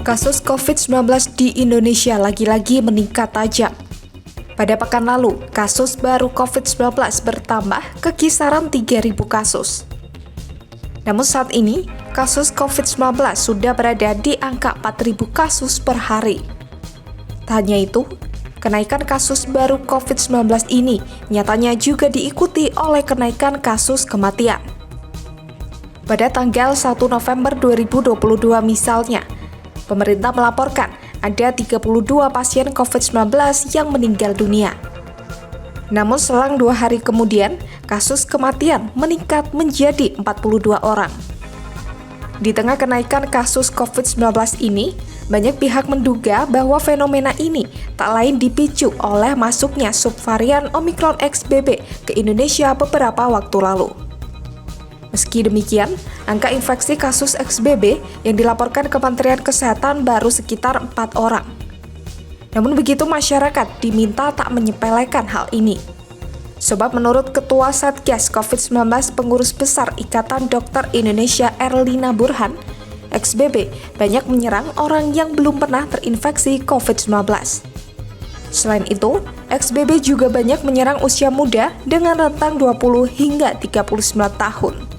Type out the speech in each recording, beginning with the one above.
Kasus COVID-19 di Indonesia lagi-lagi meningkat tajam. Pada pekan lalu, kasus baru COVID-19 bertambah ke kisaran 3.000 kasus. Namun saat ini, kasus COVID-19 sudah berada di angka 4.000 kasus per hari. Tak hanya itu, kenaikan kasus baru COVID-19 ini nyatanya juga diikuti oleh kenaikan kasus kematian. Pada tanggal 1 November 2022 misalnya, pemerintah melaporkan ada 32 pasien COVID-19 yang meninggal dunia. Namun selang 2 hari kemudian, kasus kematian meningkat menjadi 42 orang. Di tengah kenaikan kasus COVID-19 ini, banyak pihak menduga bahwa fenomena ini tak lain dipicu oleh masuknya subvarian Omicron XBB ke Indonesia beberapa waktu lalu. Meski demikian, angka infeksi kasus XBB yang dilaporkan Kementerian Kesehatan baru sekitar 4 orang. Namun begitu, masyarakat diminta tak menyepelekan hal ini. Sebab menurut Ketua Satgas COVID-19 Pengurus Besar Ikatan Dokter Indonesia Erlina Burhan, XBB banyak menyerang orang yang belum pernah terinfeksi COVID-19. Selain itu, XBB juga banyak menyerang usia muda dengan rentang 20 hingga 39 tahun.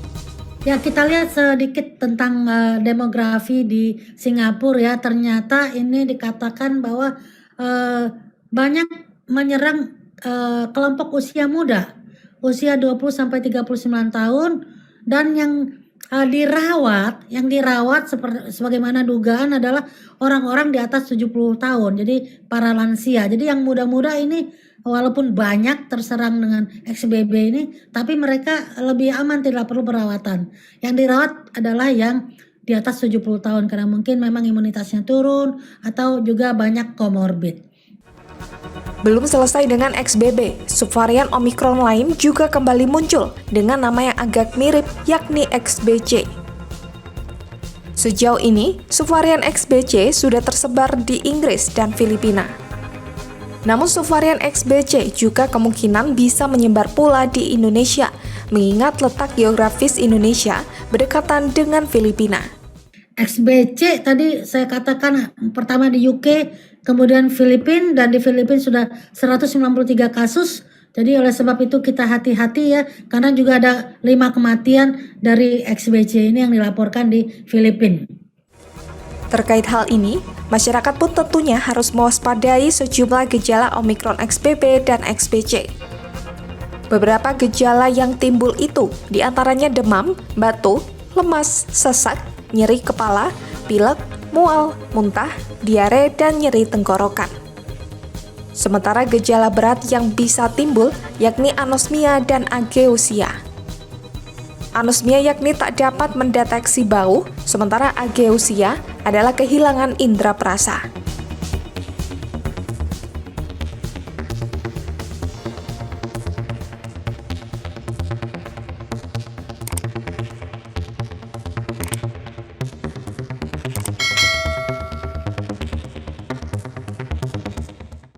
Ya, kita lihat sedikit tentang demografi di Singapura ya. Ternyata ini dikatakan bahwa banyak menyerang kelompok usia muda, usia 20-39 tahun, dan yang dirawat sebagaimana dugaan adalah orang-orang di atas 70 tahun, jadi para lansia. Jadi yang muda-muda ini walaupun banyak terserang dengan XBB ini, tapi mereka lebih aman, tidak perlu perawatan. Yang dirawat adalah yang di atas 70 tahun karena mungkin memang imunitasnya turun atau juga banyak komorbid. Belum selesai dengan XBB, subvarian Omicron lain juga kembali muncul dengan nama yang agak mirip, yakni XBC. Sejauh ini, subvarian XBC sudah tersebar di Inggris dan Filipina. Namun subvarian XBC juga kemungkinan bisa menyebar pula di Indonesia, mengingat letak geografis Indonesia berdekatan dengan Filipina. XBC tadi saya katakan pertama di UK, kemudian Filipina, dan di Filipina sudah 193 kasus. Jadi oleh sebab itu kita hati-hati ya, karena juga ada 5 kematian dari XBC ini yang dilaporkan di Filipina. Terkait hal ini, masyarakat pun tentunya harus mewaspadai sejumlah gejala Omicron XBB dan XBC. Beberapa gejala yang timbul itu diantaranya demam, batuk, lemas, sesak, nyeri kepala, pilek, mual, muntah, diare, dan nyeri tenggorokan. Sementara gejala berat yang bisa timbul yakni anosmia dan ageusia. Anosmia yakni tak dapat mendeteksi bau, sementara ageusia adalah kehilangan indera perasa.